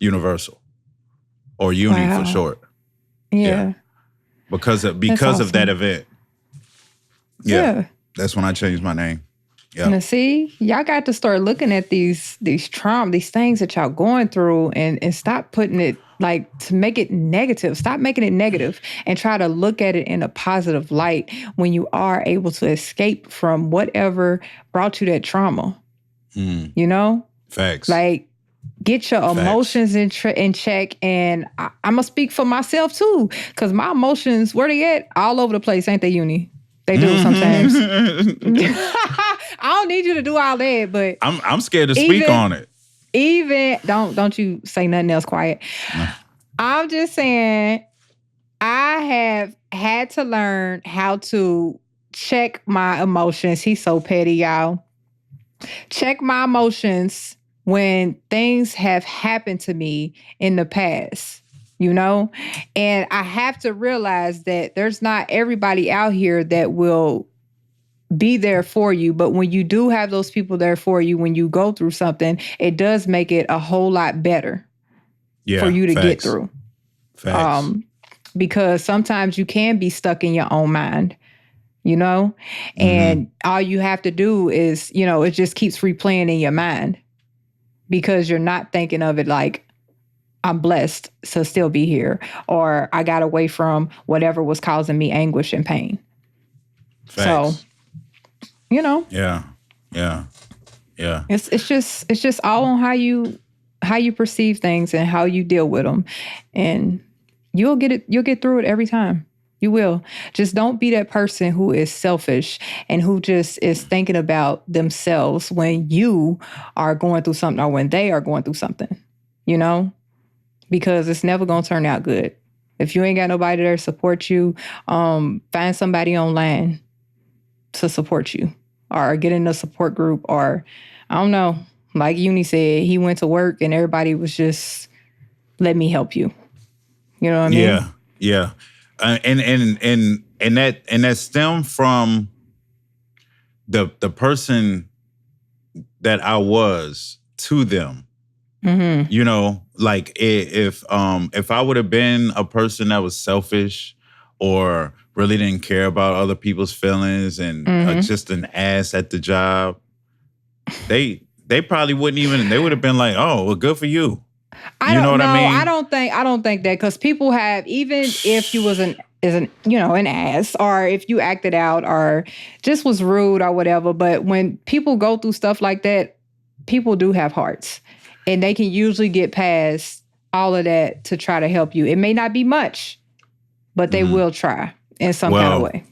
Universal or Uni for short. Yeah. Because of that event. Yeah. That's when I changed my name. Yeah. Now, see, y'all got to start looking at these trauma, these things that y'all going through and stop putting it like to make it negative. Stop making it negative and try to look at it in a positive light when you are able to escape from whatever brought you that trauma. You know? Facts. Like, get your emotions in check. And I'm going to speak for myself too, because my emotions, where they at? All over the place, ain't they, Uni? They do sometimes. I don't need you to do all that, but I'm scared to speak on it. Even don't you say nothing else. Quiet. No. I'm just saying I have had to learn how to check my emotions. He's so petty, y'all. Check my emotions when things have happened to me in the past. You know, and I have to realize that there's not everybody out here that will be there for you. But when you do have those people there for you, when you go through something, it does make it a whole lot better for you to get through. Facts. Because sometimes you can be stuck in your own mind. you know? Mm-hmm. And all you have to do is, it just keeps replaying in your mind because you're not thinking of it like, I'm blessed to still be here, or I got away from whatever was causing me anguish and pain. So, Facts. you know, Yeah. Yeah. Yeah. it's just all on how you perceive things and how you deal with them, and you'll get through it every time. You will. Just don't be that person who is selfish and who just is thinking about themselves when you are going through something or when they are going through something. You know, because it's never gonna turn out good. If you ain't got nobody there to support you, find somebody online to support you, or get in a support group, or I don't know. Like Uni said, he went to work and everybody was just, let me help you. You know what I mean? Yeah. Yeah. And that stemmed from the person that I was to them. Mm-hmm. You know, like if I would have been a person that was selfish or really didn't care about other people's feelings and Mm-hmm. just an ass at the job, they probably wouldn't even. They would have been like, "Oh, well, good for you." I You know don't what I know. I mean? don't think that, because people have, even if you was an ass, or if you acted out or just was rude or whatever, but when people go through stuff like that, people do have hearts, and they can usually get past all of that to try to help you. It may not be much, but they Mhm. will try in some kind of Well, way.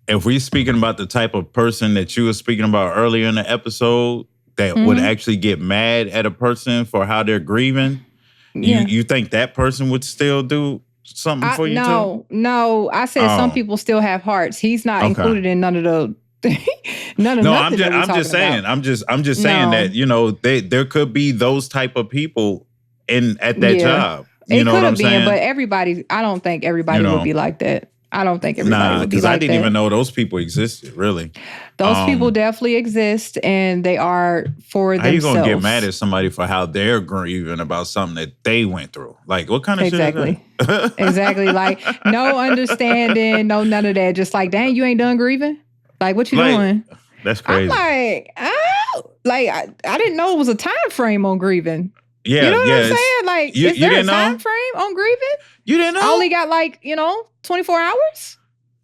if we're speaking about the type of person that you were speaking about earlier in the episode that would Mm-hmm. actually get mad at a person for how they're grieving, you Yeah. you think that person would still do something for you too? No. I said some Oh, people still have hearts. He's not okay. included in none of the none of No, I'm nothing just that we I'm just talking saying. about. I'm just saying that, No. there could be those type of people in at that Yeah. job. You It know what could I'm have been, saying? but I don't think You everybody would know. be like that. I don't think everybody Nah, would be because I like didn't even that. know those people existed, really. Those people Um, definitely exist, and they are for how you gonna get mad themselves. at somebody for how they're grieving about something that they went through? Like, what kind of shit is Exactly. that? Exactly. Like, no understanding, no none of that. Just like, dang, you ain't done grieving? Like, what you Like, doing? that's I'm crazy. like, I didn't know it was a time frame on grieving. You Yeah, know what yeah. I'm saying? Like, You is you there a didn't time know? frame on grieving? You didn't I only know? got 24 hours?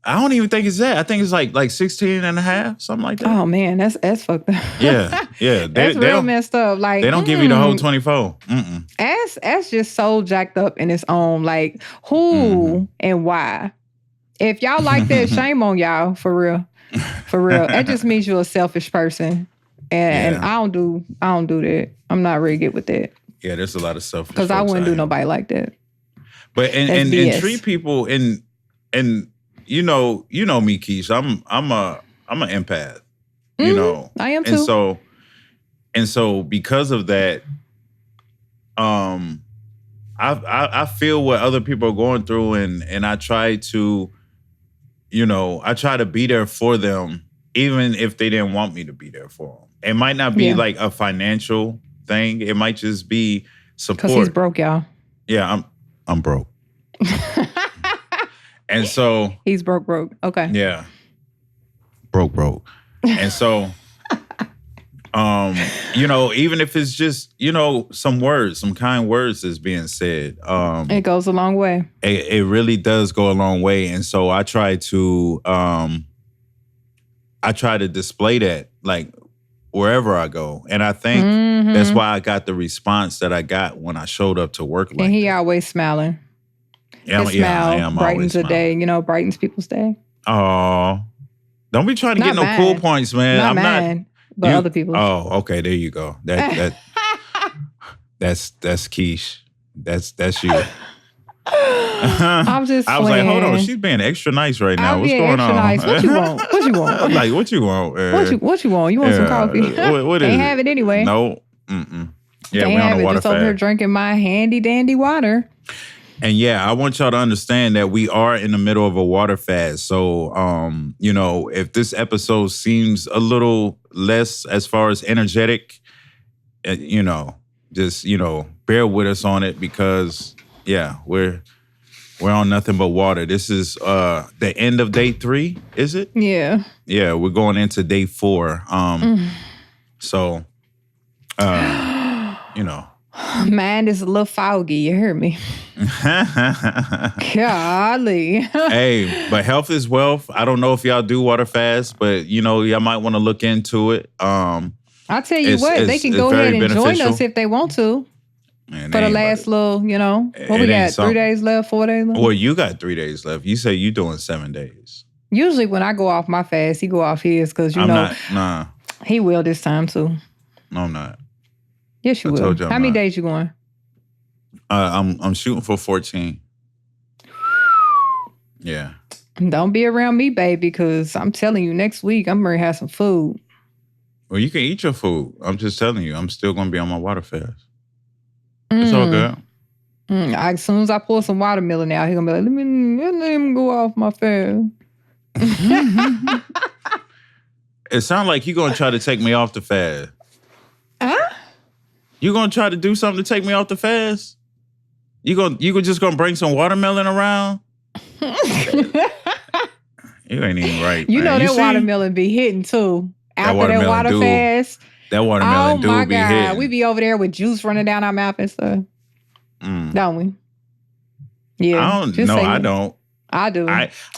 I don't even think it's that. I think it's like 16 and a half, something like that. Oh man, that's fucked up. Yeah, yeah. They That's they real don't messed up. Like, they don't give you the whole 24. Mm-mm. that's just so jacked up in its own. Like, Mm-hmm. who and why? If y'all like that, shame on y'all, for real. For real. That just means you're a selfish person. And Yeah. I don't do that. I'm not really good with that. Yeah, there's a lot of selfish Because I folks wouldn't out do here. nobody like that. But That's and treat BS. people and you know me, Keisha. I'm an empath, you know. I am And too. so because of that, um I feel what other people are going through, and I try to, I try to be there for them, even if they didn't want me to be there for them. It might not be Yeah. like a financial thing. It might just be Because he's support. broke, y'all. Yeah, I'm broke. And so, He's broke. Okay. yeah, broke. And so, even if it's just, some kind words is being said, It goes a long way. it really does go a long way. And so I try to display that, like, wherever I go. And I think that's Mm-hmm. why I got the response that I got when I showed up to work And like he that. always smiling. Yeah, His yeah, I smile am always brightens a smiling. day, brightens people's day. Oh, don't be trying to get Not no cool mine. points, man. Not I'm not mine, but you. other people's. Oh, okay, there you go. That's quiche. That's you. I'm just I was like, hold on, playing. she's being extra nice right now. I'm What's being going extra on? nice. What you want? What you want? Like, what you want? What you want? You want some Yeah, coffee? what is Can't it? have it anyway. No. Mm-mm. Yeah, we Can't on a have it. water Just over here fast. drinking my handy dandy water. And yeah, I want y'all to understand that we are in the middle of a water fast. So, if this episode seems a little less as far as energetic, just, bear with us on it because, yeah, We're on nothing but water. This is the end of day 3, is it? Yeah. Yeah, we're going into day 4. So you know. Mine is a little foggy, you hear me? Golly. Hey, but health is wealth. I don't know if y'all do water fast, but y'all might want to look into it. I'll tell you It's what, they it's can it's go ahead very and join us beneficial. if they want to And for they the ain't about last it. little, what we It ain't got, 3 something. days left, 4 days left? Well, you got 3 days left. You say you doing 7 days. Usually when I go off my fast, he go off his because, I'm not. Nah, he will this time too. no, I'm not. Yes, you I will. told you I'm How many not. days you going? I'm shooting for 14. Yeah. Don't be around me, baby, because I'm telling you, next week I'm going to have some food. Well, you can eat your food. I'm just telling you, I'm still going to be on my water fast. It's all good. As soon as I pull some watermelon out, he's going to be like, let him go off my fast. It sounds like you're going to try to take me off the fast. Huh? You going to try to do something to take me off the fast? You just going to bring some watermelon around? You ain't even right, You man. know You that see? watermelon be hitting too. After that watermelon water do. fast. That watermelon Oh my do be God. hitting. We be over there with juice running down our mouth and stuff. Don't we? Yeah. I don't. Just No, say I it. don't. I do.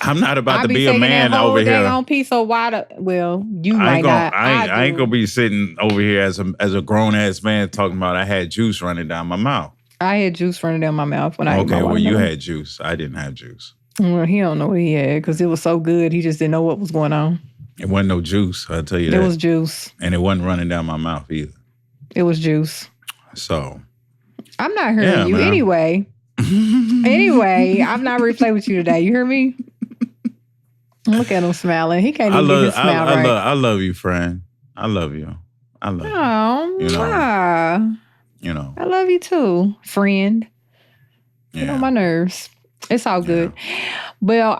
I'm not about I to be be a taking that man whole over dang here. on piece of water. Well, you I might ain't gonna. not. I ain't do. gonna be sitting over here as a grown ass man talking about I had juice running down my mouth. I had juice running down my mouth when I ate my Okay, well you watermelon. had juice. I didn't have juice. Well, he don't know what he had because it was so good. He just didn't know what was going on. It wasn't no juice. I'll tell you that. It was juice. And it wasn't running down my mouth either. It was juice. So I'm not hearing you. man. Anyway, I'm not ready to play with you today. You hear me? Look at him smiling. He can't even get his smile right. I love you, friend. I love you. I love you. Oh, I love you too, friend. Get on my nerves. It's all good. Yeah. Well,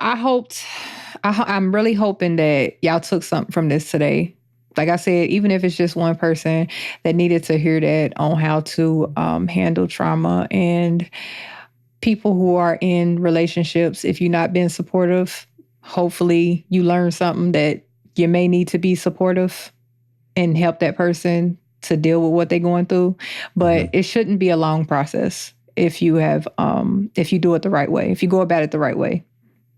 I'm really hoping that y'all took something from this today. Like I said, even if it's just one person that needed to hear that on how to handle trauma, and people who are in relationships, if you're not being supportive, hopefully you learn something that you may need to be supportive and help that person to deal with what they're going through. But it shouldn't be a long process if you do it the right way, if you go about it the right way.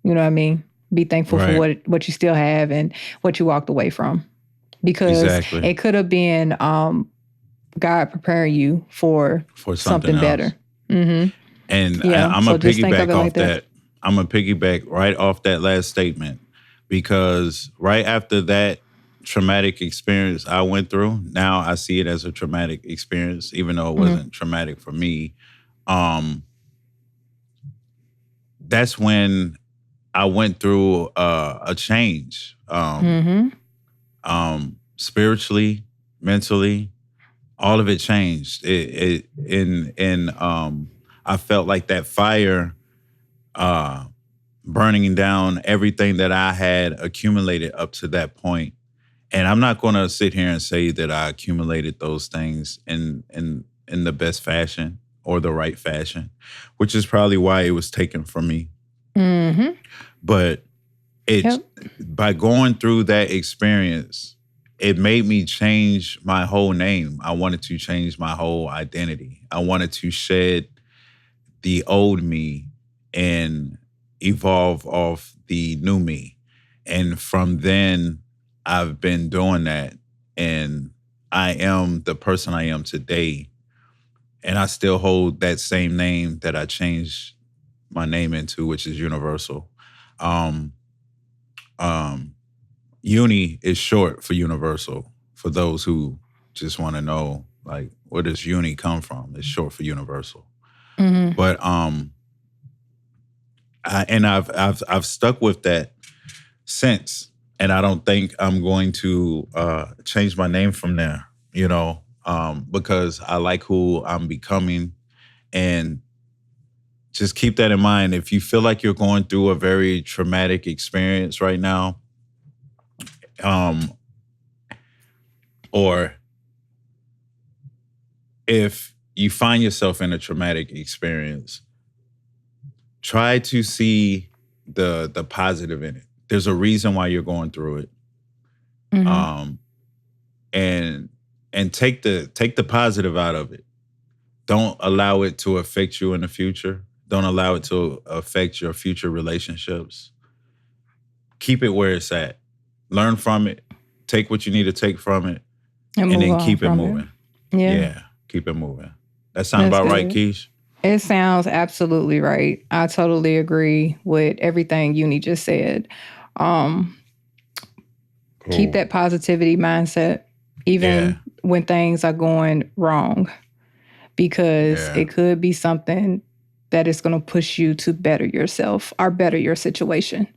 You know what I mean? Be thankful for what you still have and what you walked away from. Because it could have been God preparing you for something better. Mm-hmm. And I'm going to piggyback off that. I'm going to piggyback right off that last statement, because right after that traumatic experience I went through, now I see it as a traumatic experience, even though it wasn't traumatic for me. That's when I went through a change, spiritually, mentally, all of it changed. I felt like that fire burning down everything that I had accumulated up to that point. And I'm not going to sit here and say that I accumulated those things in the best fashion or the right fashion, which is probably why it was taken from me. Mm-hmm. But by going through that experience, it made me change my whole name. I wanted to change my whole identity. I wanted to shed the old me and evolve off the new me. And from then, I've been doing that. And I am the person I am today. And I still hold that same name that I changed my name into, which is Universal. Uni is short for universal. For those who just want to know, like, where does uni come from? It's short for universal. Mm-hmm. But I've stuck with that since, and I don't think I'm going to change my name from there. Because I like who I'm becoming, and just keep that in mind. If you feel like you're going through a very traumatic experience right now, or if you find yourself in a traumatic experience, try to see the positive in it. There's a reason why you're going through it. Mm-hmm. And take the positive out of it. Don't allow it to affect you in the future. Don't allow it to affect your future relationships. Keep it where it's at. Learn from it. Take what you need to take from it. And then keep it moving. Yeah, keep it moving. That sound about right, Keish? It sounds absolutely right. I totally agree with everything Uni just said. Keep that positivity mindset, even when things are going wrong, because it could be something that is going to push you to better yourself or better your situation.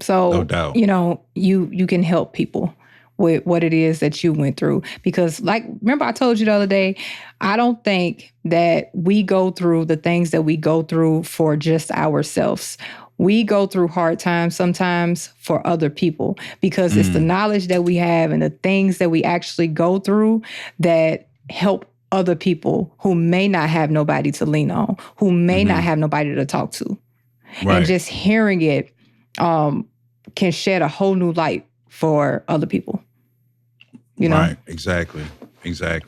So, no doubt. You can help people with what it is that you went through. Because remember I told you the other day, I don't think that we go through the things that we go through for just ourselves. We go through hard times sometimes for other people because it's the knowledge that we have and the things that we actually go through that help other people who may not have nobody to lean on, who may not have nobody to talk to. Right. And just hearing it can shed a whole new light for other people. Right. Exactly.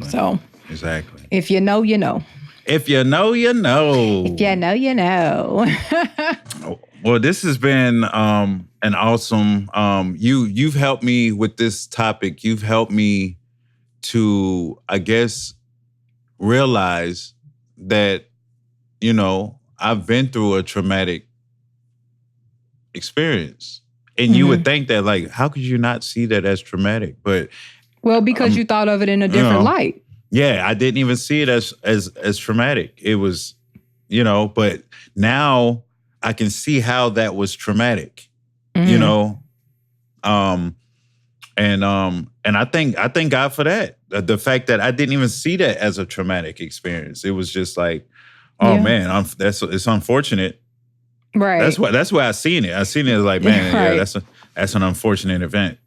So, exactly. If you know, you know. If you know, you know. If you know, you know. Well, this has been an awesome. You've helped me with this topic. You've helped me to, I guess, realize that, I've been through a traumatic experience. And you would think that, how could you not see that as traumatic? But because you thought of it in a different light. Yeah, I didn't even see it as traumatic. It was, but now I can see how that was traumatic. And I thank God for that. The fact that I didn't even see that as a traumatic experience. It was just like, man, it's unfortunate. Right. That's why I seen it. I seen it as like, man, that's an unfortunate event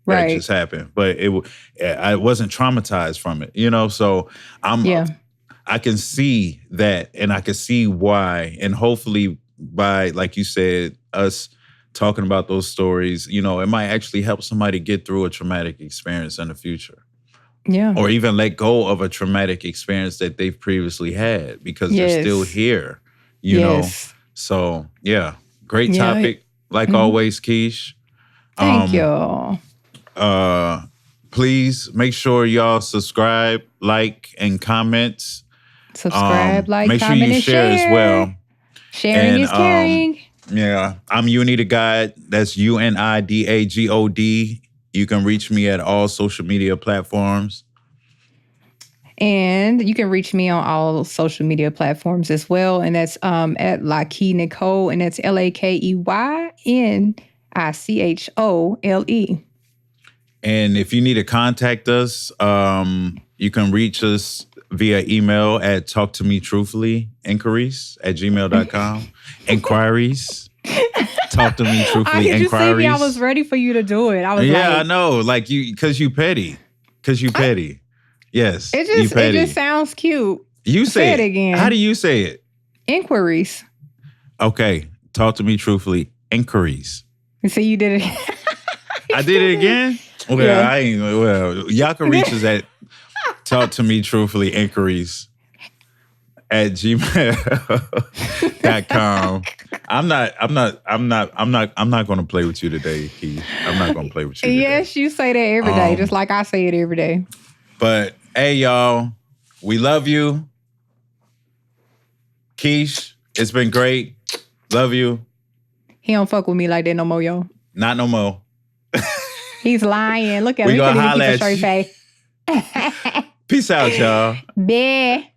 that just happened. But I wasn't traumatized from it, So I can see that, and I can see why, and hopefully by, like you said, us talking about those stories, it might actually help somebody get through a traumatic experience in the future. Yeah. Or even let go of a traumatic experience that they've previously had because they're still here, you know. So, great topic. Like always, Keish. Thank you. Please make sure y'all subscribe, like, and comment. Subscribe, like, make sure comment, you and share as well. Sharing is caring. I'm Unidagod. That's UNIDAGOD. You can reach me at all social media platforms. And you can reach me on all social media platforms as well. And that's at Lakey Nicole, and that's LAKEYNICHOLE. And if you need to contact us, you can reach us via email at talktometruthfully@gmail.com. Inquiries. Talk to me truthfully. Inquiries. You see me? I was ready for you to do it. I was I know. Like because you petty. Yes. It just sounds cute. You say it again. How do you say it? Inquiries. Okay. Talk to me truthfully. Inquiries. You see, you did it. I did it again? Well, y'all can reach us at talk to me truthfully inquiries at gmail.com. I'm not going to play with you today, Keith. I'm not going to play with you today. Yes, you say that every day, just like I say it every day. But hey, y'all, we love you. Keish, it's been great. Love you. He don't fuck with me like that no more, y'all. Not no more. He's lying. Look at him. He couldn't even keep a straight face. Peace out, y'all. Bye.